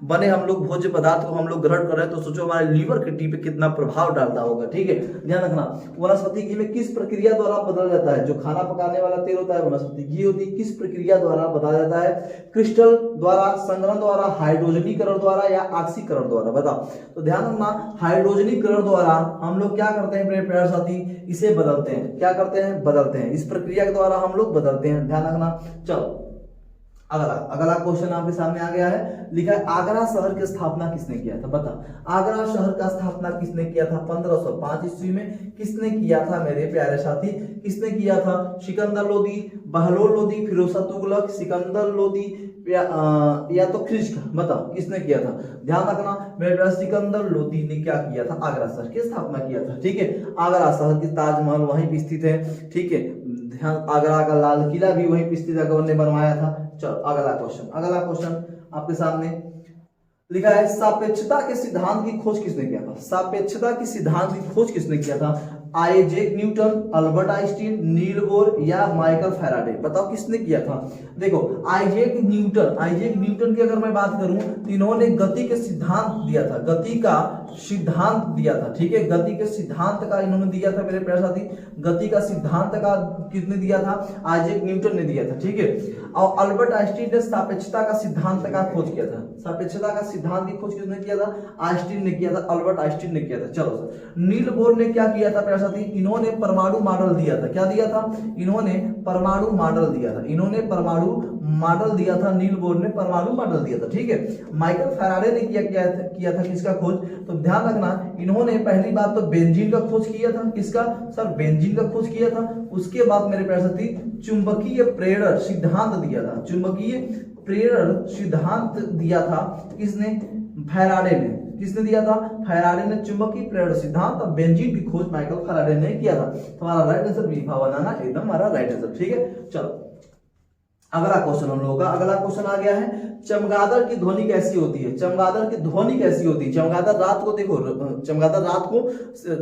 बने हम लोग भोज्य पदार्थ को हम लोग ग्रहण कर रहे हैं, तो सोचो हमारे लीवर किडनी पे कितना प्रभाव डालता होगा। ठीक है, ध्यान रखना। वनस्पति घी में किस प्रक्रिया द्वारा बदला जाता है? जो खाना पकाने वाला तेल होता है वनस्पति घी होती है, किस प्रक्रिया द्वारा बदला जाता है? क्रिस्टल द्वारा, संग्रहण द्वारा, हाइड्रोजनीकरण द्वारा या ऑक्सीकरण द्वारा? बताओ। तो ध्यान रखना, हाइड्रोजनीकरण द्वारा हम लोग क्या करते हैं मेरे प्यारे साथी? इसे बदलते हैं। क्या करते हैं? बदलते हैं। इस प्रक्रिया के द्वारा हम लोग बदलते हैं, ध्यान रखना। चलो अगला क्वेश्चन आपके सामने आ गया है, लिखा है आगरा शहर की स्थापना किसने किया था? बता, आगरा शहर का स्थापना किसने किया था? 1505 ईस्वी में। किसने किया था मेरे प्यारे साथी? किसने किया था? सिकंदर लोदी, बहलोल लोदी, फिरोजशाह तुगलक, सिकंदर लोदी या तो खिलजी? बताओ किसने किया था? ध्यान रखना मेरे प्यारे, सिकंदर लोदी ने क्या किया था? आगरा शहर की स्थापना किया था। ठीक है, आगरा शहर की ताजमहल वहीं पे स्थित है। ठीक है, ध्यान, आगरा का लाल किला भी वहीं पे स्थित है, अकबर ने बनवाया था। चलो अगला क्वेश्चन आपके सामने लिखा है, सापेक्षता के सिद्धांत की खोज किसने किया था? सापेक्षता की सिद्धांत की खोज किसने किया था? Isaac Newton, Albert Einstein, Niels Bohr या माइकल फैराडे? बताओ किसने किया था? देखो, आइजैक न्यूटन की अगर मैं बात करूं तो इन्होंने गति के सिद्धांत दिया था, गति का सिद्धांत दिया था। ठीक है, गति के सिद्धांत का इन्होंने दिया था मेरे प्यारे साथी। गति का सिद्धांत का किसने दिया था? आइजैक न्यूटन ने दिया था। ठीक है, और अल्बर्ट आइंस्टीन ने सापेक्षता का सिद्धांत का खोज किया था। सापेक्षता का सिद्धांत की खोज किसने किया था? आइंस्टीन ने किया था, अल्बर्ट आइंस्टीन ने किया था। चलो सर, नील बोर ने क्या किया था प्यारे साथी? इन्होंने परमाणु मॉडल दिया था। क्या दिया था? इन्होंने परमाणु मॉडल दिया था। इन्होंने परमाणु मॉडल दिया था, नील बोर ने परमाणु मॉडल दिया था। ठीक है, माइकल फैराडे ने किया था किसका खोज? तो ध्यान रखना, इन्होंने पहली बात तो बेंजीन का खोज किया था। किसका सर? बेंजीन का खोज किया था। उसके बाद मेरे प्यारे साथी चुंबकीय प्रेरण सिद्धांत दिया था। चुंबकीय प्रेरण सिद्धांत दिया था किसने? फैराडे ने। किसने दिया था? फैराडे ने चुंबकीय प्रेरण सिद्धांत और बेंजीन की खोज माइकल फैराडे ने किया था। तुम्हारा राइट आंसर बी बनाना एकदम हमारा राइट आंसर। ठीक है, चलो अगला क्वेश्चन हम लोगों का। अगला क्वेश्चन आ गया है, चमगादड़ की ध्वनि कैसी होती है? चमगादड़ की ध्वनि कैसी होती है? चमगादड़ रात को देखो, चमगादड़ रात को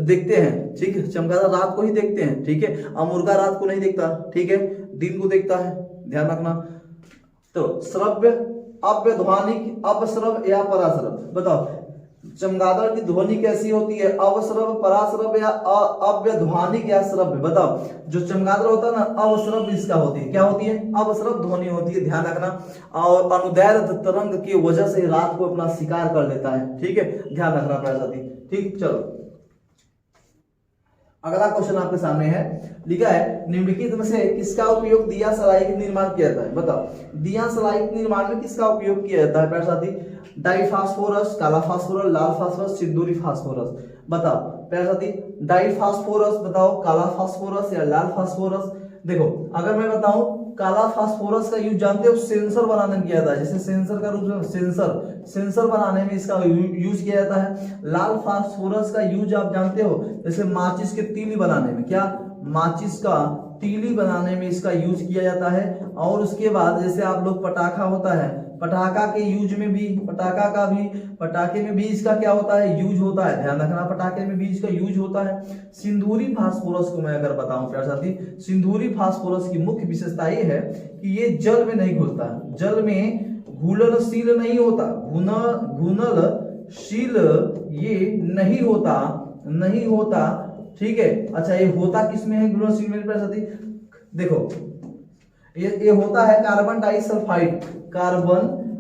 देखते हैं। ठीक है, चमगादड़ रात को ही देखते हैं। ठीक है, और मुर्गा रात को नहीं देखता। ठीक है, दिन को देखता है, ध्यान रखना। तो श्रव्य, अव्यध्वनिक, अपश्रव या पराश्रव? बताओ चमगादड़ की ध्वनि कैसी होती है? अवश्रव, पराश्रव या अव्यध्वनिक या श्रव्य? बताओ, जो चमगादड़ होता है ना, अवश्रव इसका होती है। क्या होती है? अवश्रव ध्वनि होती है, ध्यान रखना। और अनुदैर्ध्य तरंग की वजह से रात को अपना शिकार कर लेता है। ठीक है, ध्यान रखना प्यारे साथी। ठीक, चलो अगला क्वेश्चन आपके सामने है, लिखा है निम्नलिखित में से किसका उपयोग दिया सलाई के निर्माण किया जाता है? बताओ, दिया सलाई के निर्माण में किसका उपयोग किया जाता है प्यारे साथी? डाइफास्फोरस, काला फास्फोरस, लाल फास्फोरस, सिंदूरी फास्फोरस? बताओ प्यारे साथी, डाइफास्फोरस बताओ, काला फास्फोरस या लाल फास्फोरस? देखो, अगर मैं बताऊं काला फास्फोरस का यूज जानते हो सेंसर बनाने में किया जाता है, जैसे सेंसर का रूप में सेंसर बनाने में इसका यूज किया जाता है। लाल फास्फोरस का यूज आप जानते हो, जैसे माचिस के तीली बनाने में, क्या माचिस का तीली बनाने में इसका यूज किया जाता है। और उसके बाद जैसे आप लोग पटाखा होता है, पटाखा के यूज में भी, पटाखे में भी इसका क्या होता है? यूज होता है, ध्यान रखना, पटाखे में भी इसका यूज होता है। सिंदूरी फास्फोरस को मैं अगर बताऊं प्यारे साथी, सिंदूरी फास्फोरस की मुख्य विशेषता ये है कि ये जल में नहीं घुलता, जल में घुलनशील नहीं होता, घुलनशील ये नहीं होता। ठीक है, अच्छा ये होता किसमें है घुलनशील मेरे प्यारे साथी? देखो ये होता है कार्बन डाइसल्फाइड,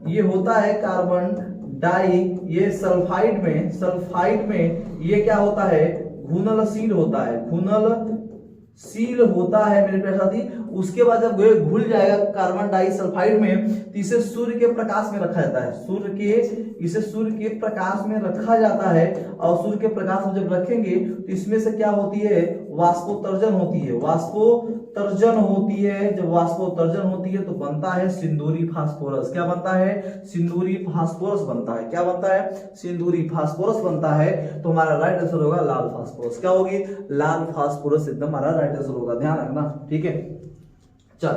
ये होता है कार्बन डाई, ये सल्फाइड में ये क्या होता है, घुलनशील होता है, घुलनशील होता है मेरे प्यारे साथी। उसके बाद जब ये घुल जाएगा कार्बन डाइसल्फाइड में तो इसे सूर्य के प्रकाश में रखा जाता है, इसे सूर्य के प्रकाश में रखा जाता है। और सूर्य के प्रकाश में जब रखेंगे तो इसमें से क्या होती है, वाष्पोत्सर्जन होती है, जब वाष्पोत्सर्जन होती है तो बनता है सिंदूरी फास्फोरस। क्या बनता है, सिंदूरी फास्फोरस बनता है। क्या बनता है, सिंदूरी फास्फोरस बनता है। तो हमारा राइट आंसर होगा लाल फास्फोरस। क्या होगी, लाल फास्फोरस एकदम हमारा राइट आंसर होगा, ध्यान रखना, ठीक है। चल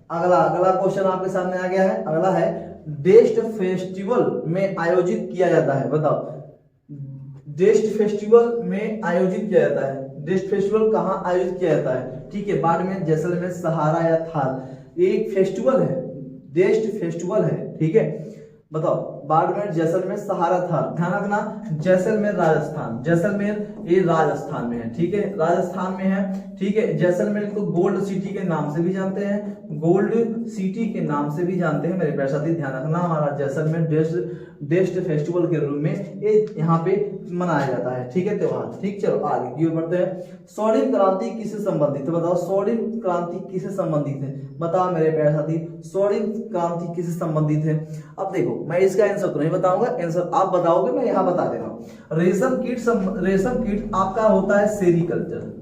अगला क्वेश्चन आपके सामने आ गया है। अगला है डेस्ट फेस्टिवल में आयोजित किया जाता है, बताओ डेस्ट फेस्टिवल में आयोजित किया जाता है, डेस्ट फेस्टिवल कहाँ आयोजित किया जाता है, ठीक है, बाड़मेर, जैसलमेर, सहारा या थार। एक फेस्टिवल है, डेस्ट फेस्टिवल है, ठीक है, बताओ बाड़मेर, जैसलमेर, सहारा, थार। ध्यान रखना, जैसलमेर ये राजस्थान में है, ठीक है, राजस्थान में है, ठीक है। जैसलमेर को गोल्ड सिटी के नाम से भी जानते हैं, मेरे प्यारे साथी, ध्यान रखना। हमारा जैसलमेर डेस्ट फेस्टिवल के रूप में ये यहाँ पे मनाया जाता है, ठीक है, त्योहार, ठीक। चलो आगे क्यों बढ़ते हैं। स्वर्णिम क्रांति किससे संबंधित है, बताओ स्वर्णिम क्रांति किससे संबंधित है, बताओ मेरे प्यारे साथी, स्वर्णिम क्रांति किससे संबंधित है। अब देखो मैं इसका आंसर तो नहीं बताऊंगा, आंसर आप बताओगे, मैं यहाँ बता दे रहा हूँ। रेशम कीट आपका होता है सेरीकल्चर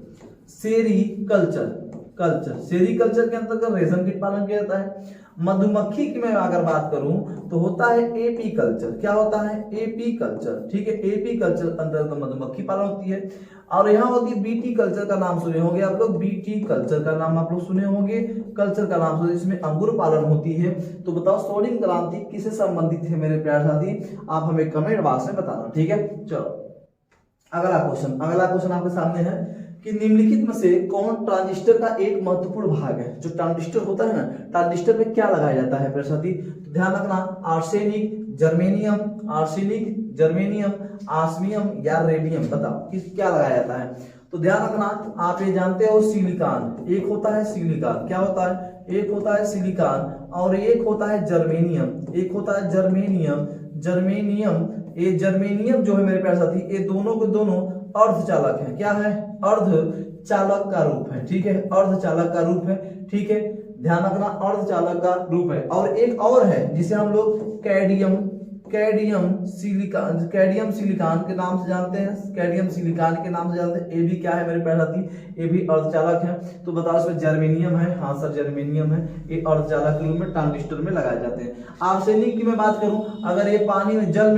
के अंतर्गत रेशम कीट पालन किया जाता है। मधुमक्खी की मैं अगर बात करूं तो होता है एपी कल्चर। क्या होता है, एपी कल्चर, ठीक है, एपी कल्चर अंतर्गत मधुमक्खी पालन होती है। और यहाँ होती है बीटी कल्चर का नाम सुने होंगे आप लोग, बीटी कल्चर का नाम आप लोग सुने होंगे, कल्चर का नाम सुने, इसमें अंगूर पालन होती है। तो बताओ स्वर्णिम क्रांति किससे संबंधित है मेरे प्यारे साथी, आप हमें कमेंट बॉक्स में बताना, ठीक है। चलो अगला क्वेश्चन आपके सामने है कि निम्नलिखित में से कौन ट्रांजिस्टर का एक महत्वपूर्ण भाग है। जो ट्रांजिस्टर होता है ना, ट्रांजिस्टर में क्या लगाया जाता है प्यारे साथी, तो ध्यान रखना, आर्सेनिक, जर्मेनियम, आस्मियम या रेडियम, बताओ क्या लगाया जाता है। तो ध्यान रखना, आप ये जानते हो सिलिकॉन, एक होता है सिलिकॉन, क्या होता है, एक होता है सिलिकॉन और एक होता है जर्मेनियम, ये जर्मेनियम जो है मेरे प्यारे साथी, ये दोनों के दोनों अर्धचालक हैं। क्या है, अर्धचालक का रूप है, ठीक है, अर्धचालक का रूप है, ठीक है, ध्यान रखना, अर्धचालक का रूप है। और एक और है जिसे हम लोग कैडियम सिलिकॉन के नाम से जानते हैं, ये भी क्या है मेरे प्यारे साथी, ये भी अर्धचालक है। तो बताओ इसमें जर्मेनियम है, हाँ सर जर्मेनियम है, ये अर्धचालक के रूप में ट्रांजिस्टर में लगाए जाते हैं। आर्सेनिक की मैं बात करूं, अगर ये पानी में जल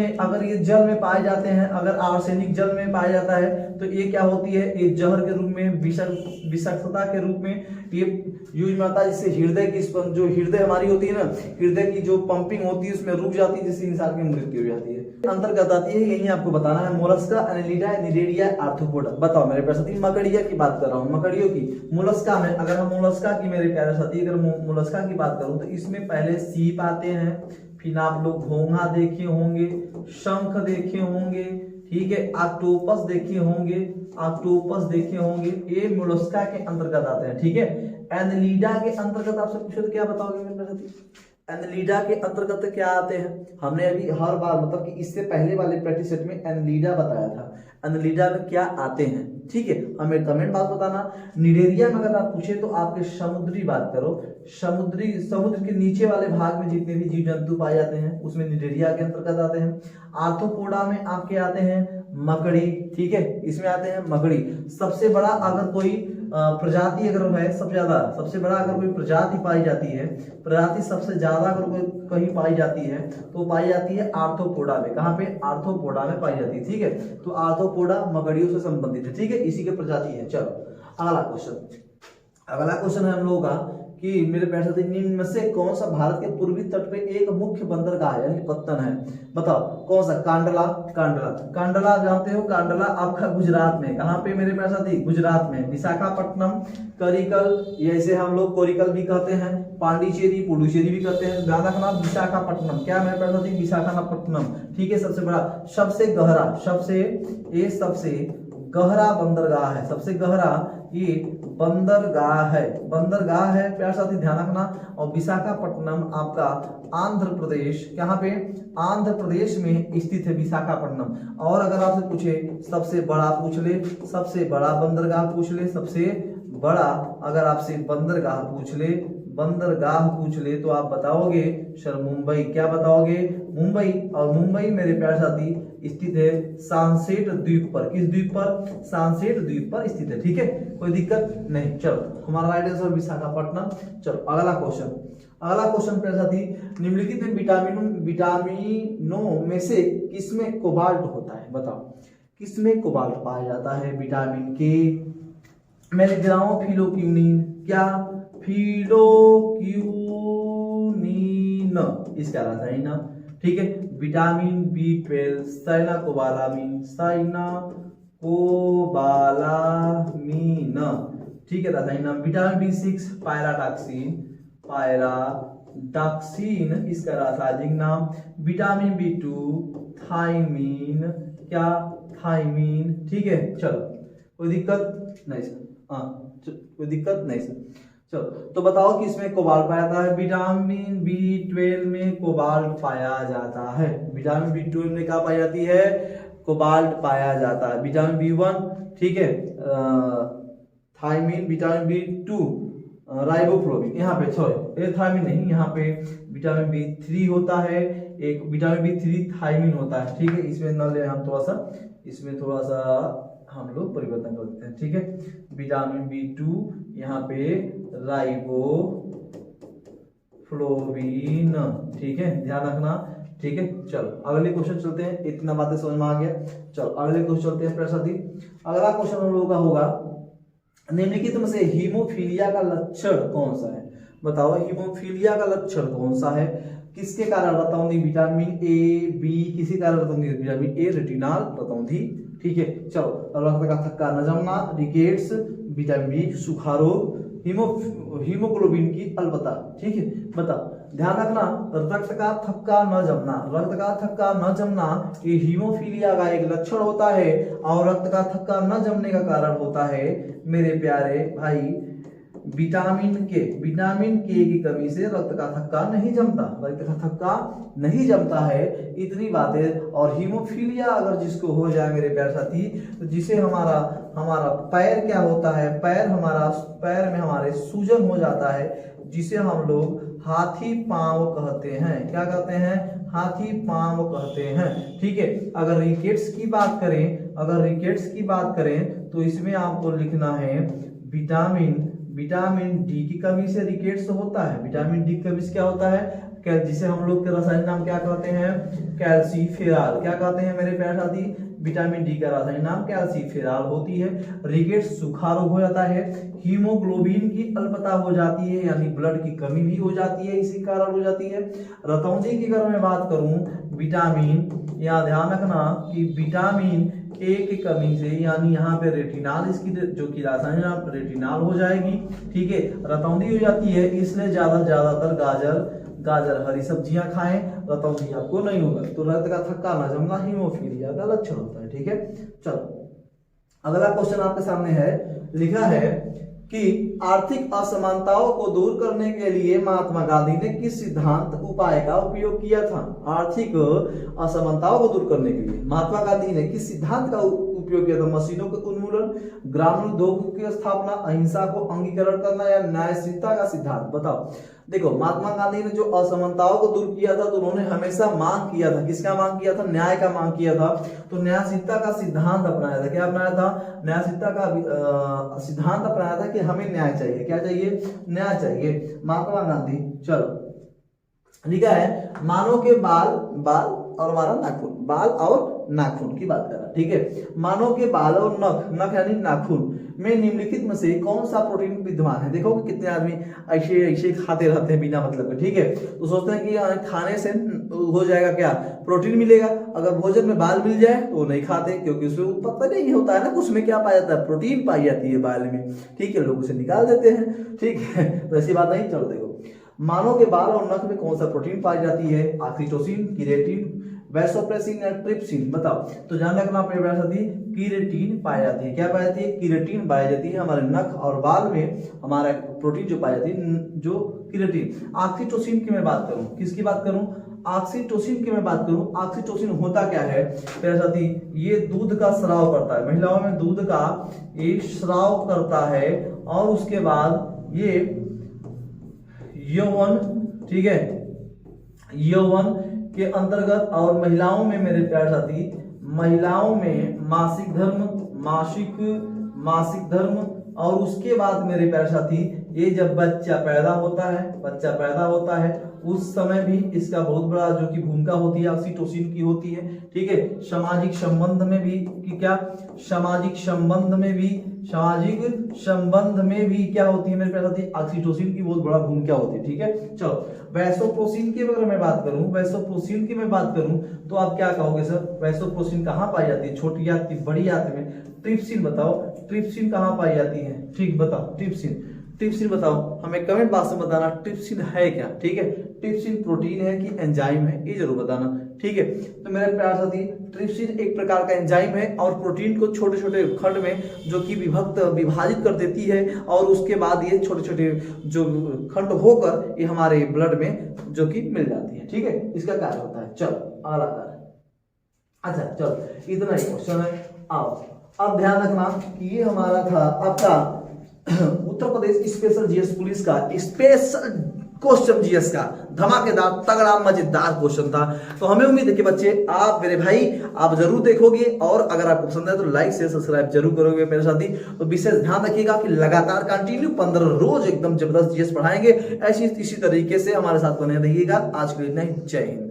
में पाए जाते हैं, अगर आर्सेनिक जल में पाया जाता है तो ये क्या होती है, ये जहर के रूप में, विषाक्तता के रूप में ये यूज में आता है, जिससे हृदय हमारी होती है ना, हृदय की जो पंपिंग होती है उसमें रुक जाती है, जिससे इंसान की मृत्यु हो जाती है। अंतर्गत आती है, यही आपको बताना है, मोलस्का, एनेलिडा, निडेरिया, आर्थ्रोपोडा। बताओ मेरे प्यारे साथी, मकड़िया की बात कर रहा हूँ, मकड़ियों की। मोलस्का में अगर हम मोलस्का की मेरे प्यारे साथी अगर मोलस्का की बात करूँ तो इसमें पहले सीप आते हैं, फिर आप लोग घोंघा देखे होंगे, शंख देखे होंगे, ठीक है, ऑक्टोपस देखे होंगे, ये मोलस्का के अंतर्गत आते हैं, ठीक है। एनेलिडा के अंतर्गत आपसे पूछे तो क्या बताओगे मेरे साथी, एनेलिडा के अंतर्गत क्या आते हैं, हमने अभी हर बार मतलब कि इससे पहले वाले प्रैक्टिस सेट में एनेलिडा बताया था, एनेलिडा में क्या आते हैं, ठीक है, हमें कमेंट बात बताना। निडेरिया में अगर आप पूछे तो आपके समुद्री बात करो, समुद्र के नीचे वाले भाग में जितने भी जीव जंतु पाए जाते हैं उसमें निडेरिया के अंतर्गत आते हैं। आर्थ्रोपोडा में आपके आते हैं मकड़ी, ठीक है, इसमें आते हैं मकड़ी। सबसे बड़ा अगर कोई प्रजाति अगर है, सबसे बड़ा अगर कोई प्रजाति पाई जाती है, प्रजाति सबसे ज्यादा अगर कोई कहीं पाई जाती है तो पाई जाती है आर्थ्रोपोडा में। कहाँ पे, आर्थ्रोपोडा में पाई जाती है, ठीक है। तो आर्थ्रोपोडा मकड़ियों से संबंधित है, ठीक है, इसी के प्रजाति है। चलो अगला क्वेश्चन है हम लोगों का कि मेरे प्यारे साथी, निम्न में से कौन सा भारत के पूर्वी तट पे एक मुख्य बंदरगाह है, यानी पत्तन है, बताओ कौन सा। कांडला जानते हो, कांडला आपका गुजरात में, कहाँ पे मेरे प्यारे साथी, गुजरात में। विशाखापट्टनम, करिकल, ऐसे हम लोग कोरिकल भी कहते हैं, पांडिचेरी, पुडुचेरी भी कहते हैं। ध्यान रखना, विशाखापट्टनम, क्या मेरे प्यारे साथी, विशाखापट्टनम, ठीक है। सबसे बड़ा, सबसे गहरा बंदरगाह है, सबसे गहरा ये बंदरगाह है, बंदरगाह है प्यार साथी ध्यान रखना। और विशाखापट्टनम आपका आंध्र प्रदेश, कहाँ पे, आंध्र प्रदेश में स्थित है विशाखापट्टनम। और अगर आपसे पूछे सबसे बड़ा पूछ ले, सबसे बड़ा बंदरगाह पूछ ले, सबसे बड़ा अगर आपसे बंदरगाह पूछ ले, बंदरगाह पूछ ले तो आप बताओगे सर मुंबई। क्या बताओगे, मुंबई। और मुंबई मेरे प्यारे साथी स्थित है सनसेट द्वीप पर। किस द्वीप पर, सनसेट द्वीप पर स्थित है, ठीक है, कोई दिक्कत नहीं। चलो हमारा राइट आंसर विशाखापट्टनम। चलो अगला क्वेश्चन, अगला क्वेश्चन प्यारे साथी, निम्नलिखित में विटामिनों में से किसमें कोबाल्ट होता है, बताओ किसमें कोबाल्ट पाया जाता है। विटामिन के, मैं लिख रहा हूं फिलोक्यूनिन, क्या, फिलोक्यूनिन इसका रासायनिक नाम, ठीक है। विटामिन B12 साइनाकोबालामिन, साइनाकोबालामिन, ठीक है रासायनिक नाम। विटामिन B6 पायराटॉक्सिन, पायराटॉक्सिन इसका रासायनिक नाम। विटामिन B2 थायमीन, क्या, थायमीन, ठीक है। चलो कोई दिक्कत नहीं सर, हाँ कोई दिक्कत नहीं सर। चलो तो बताओ कि इसमें कोबाल्ट पाया जाता है। विटामिन B12 में कोबाल्ट पाया जाता है। विटामिन B12 में क्या पाई जाती है, कोबाल्ट पाया जाता है। विटामिन B1, ठीक है, थायमीन। विटामिन B2 राइबोफ्लोविन, यहाँ पे सॉरी ये थायमीन नहीं, यहाँ पे विटामिन B3 होता है, एक विटामिन B3 थायमीन होता है, ठीक है। इसमें न ले हम थोड़ा सा, इसमें थोड़ा सा हम लोग परिवर्तन कर देते हैं, ठीक है। विटामिन B2 यहाँ पे राइबोफ्लोविन, ठीक है, ध्यान रखना, ठीक है। चलो अगले क्वेश्चन चलते हैं, इतना बातें समझ में आ गया। चलो अगले क्वेश्चन चलते हैं प्यारे साथी। अगला क्वेश्चन हम लोगों का होगा, निम्नलिखित में से हीमोफीलिया का लक्षण कौन सा है, बताओ हीमोफीलिया का लक्षण कौन सा है, किसके कारण रतौंधी, विटामिन ए, बी, किसी कारण रतौंधी, विटामिन ए रेटिनॉल रतौंधी, ठीक है। चलो रक्त का थक्का न जमना, रिकेट्स, विटामिन बी सूखा रोग, हीमोग्लोबिन की अल्पता, ठीक है। बताओ ध्यान रखना, रक्त का थक्का न जमना, रक्त का थक्का न जमना ये हीमोफीलिया का एक लक्षण होता है। और रक्त का थक्का न जमने का कारण होता है मेरे प्यारे भाई विटामिन के, विटामिन के की कमी से रक्त का थक्का नहीं जमता, रक्त का थक्का नहीं जमता है, इतनी बातें। और हीमोफीलिया अगर जिसको हो जाए मेरे प्यारे साथी, तो जिसे हमारा पैर क्या होता है, पैर में हमारे सूजन हो जाता है, जिसे हम लोग हाथी पांव कहते हैं। क्या कहते हैं, हाथी पांव कहते हैं, ठीक है। अगर रिकेट्स की बात करें तो इसमें आपको लिखना है विटामिन डी की कमी से रिकेट्स होता है। विटामिन डी की कमी से क्या होता है, जिसे हम लोग के रासायनिक नाम क्या कहते हैं, कैल्सीफेरॉल। क्या कहते हैं मेरे प्यारे साथी, विटामिन डी का रासायनिक नाम कैल्सीफेरॉल होती है। रिकेट्स सूखा रोग हो जाता है, हीमोग्लोबिन की अल्पता हो जाती है, यानी ब्लड की कमी भी हो जाती है, इसी कारण हो जाती है। रतौंधी की अगर मैं बात करूं, विटामिन, यहाँ ध्यान रखना कि विटामिन ए की कमी से, यानी यहाँ पे रेटिनॉल, इसकी जो कि रासायनिक नाम रेटिनॉल हो जाएगी, ठीक है, रतौंधी हो जाती है। इसलिए ज्यादातर गाजर हरी सब्जियां खाएं, रतौंधी आपको नहीं होगा। तो रक्त का थक्का न जमना हीमोफीलिया का लक्षण होता है, ठीक है। चलो अगला क्वेश्चन आपके सामने है, लिखा है कि आर्थिक असमानताओं को दूर करने के लिए महात्मा गांधी ने किस सिद्धांत उपाय का उपयोग किया था। आर्थिक असमानताओं को दूर करने के लिए महात्मा गांधी ने किस सिद्धांत का उपयोग किया था, मशीनों के उन्मूलन, ग्रामीण उद्योग की स्थापना, अहिंसा को अंगीकरण करना, या न्यायशीलता का सिद्धांत। बताओ देखो महात्मा गांधी ने जो असमानताओं को दूर किया था, तो उन्होंने हमेशा मांग किया था, किसका मांग किया था, न्याय का मांग किया था। तो न्यायशीलता का सिद्धांत अपनाया था। क्या अपनाया था, न्यायशीलता का सिद्धांत अपनाया था कि हमें न्याय चाहिए। क्या चाहिए, न्याय चाहिए, महात्मा गांधी। चलो लिखा है, मानव के बाल और हमारा नाखून, बाल और नाखून की बात कर रहा, ठीक है। मानव के बाल और नख यानी नाखून में निम्नलिखित में से कौन सा प्रोटीन विद्यमान है। देखो कि कितने आदमी ऐसे खाते रहते हैं बिना मतलब के, ठीक है। तो सोचते हैं कि खाने से हो जाएगा क्या, प्रोटीन मिलेगा। अगर भोजन में बाल मिल जाए तो नहीं खाते, क्योंकि उसमें पता नहीं होता है ना उसमें क्या पाया जाता है, प्रोटीन पाई जाती है बाल में, ठीक है, लोग उसे निकाल देते हैं, ठीक है। तो ऐसी बात नहीं। चलो देखो, मानव के बाल और नख में कौन सा प्रोटीन पाई जाती है, ऑक्सीटोसिन, केराटिन, वैसोप्रेसिन या ट्रिप्सिन। बताओ। तो ध्यान रखना अपने साथी, कीरेटिन पाई जाती है। क्या पाई जाती है? कीरेटिन पाई जाती है। हमारे नख और बाल में हमारा प्रोटीन जो पाई जाती है, जो कीरेटिन। ऑक्सीटोसिन की मैं बात करूं, किसकी बात करूं? ऑक्सीटोसिन की मैं बात करूं। ऑक्सीटोसिन होता क्या है मेरे साथी? ये दूध का स्राव करता है, महिलाओं में दूध का एक स्राव करता है, और उसके बाद ये यौवन, ठीक है, यौवन के अंतर्गत, और महिलाओं में मेरे प्यारे साथी, महिलाओं में मासिक धर्म, और उसके बाद मेरे प्यारे साथी ये जब बच्चा पैदा होता है उस समय भी इसका बहुत बड़ा जो कि भूमिका होती है ऑक्सीटोसिन की होती है। ठीक है, सामाजिक संबंध में भी कि क्या, सामाजिक संबंध में भी क्या होती है मेरे प्यारे साथी? ऑक्सीटोसिन की बहुत बड़ा भूमिका होती है। ठीक है, चलो वैसोप्रेसिन की अगर मैं बात करूं, वैसोप्रेसिन की मैं बात करूं तो आप क्या कहोगे सर? वैसोप्रेसिन कहां पाई जाती है? छोटी आंत की बड़ी आंत में। ट्रिप्सिन बताओ, ट्रिप्सिन कहां पाई जाती है? ठीक बताओ, ट्रिप्सिन बताओ, हमें कमेंट बॉक्स में बताना ट्रिप्सिन है क्या। ठीक है, ट्रिप्सिन प्रोटीन है कि एंजाइम है, ये जरूर बताना। ठीक है, तो मेरे प्यारे साथी ट्रिप्सिन एक प्रकार का एंजाइम है और प्रोटीन को छोटे छोटे खंड में जो कि विभाजित कर देती है, और उसके बाद ये छोटे छोटे जो खंड होकर ये हमारे ब्लड में जो कि मिल जाती है। ठीक है, इसका कार्य होता है। चलो अगला कार्य। अच्छा चलो इतना ही क्वेश्चन है। आओ अब ध्यान रखना कि ये हमारा था आपका Uttar Pradesh special GS police का स्पेशल क्वेश्चन, जीएस का धमाकेदार तगड़ा मजेदार क्वेश्चन था। तो हमें उम्मीद है कि बच्चे आप मेरे भाई आप जरूर देखोगे, और अगर आपको पसंद है तो लाइक शेयर सब्सक्राइब जरूर करोगे मेरे साथी। तो विशेष ध्यान रखिएगा कि लगातार कंटिन्यू 15 रोज एकदम जबरदस्त जीएस पढ़ाएंगे। ऐसी इसी तरीके से हमारे साथ बने रहिएगा। आज के लिए नहीं, जय हिंद।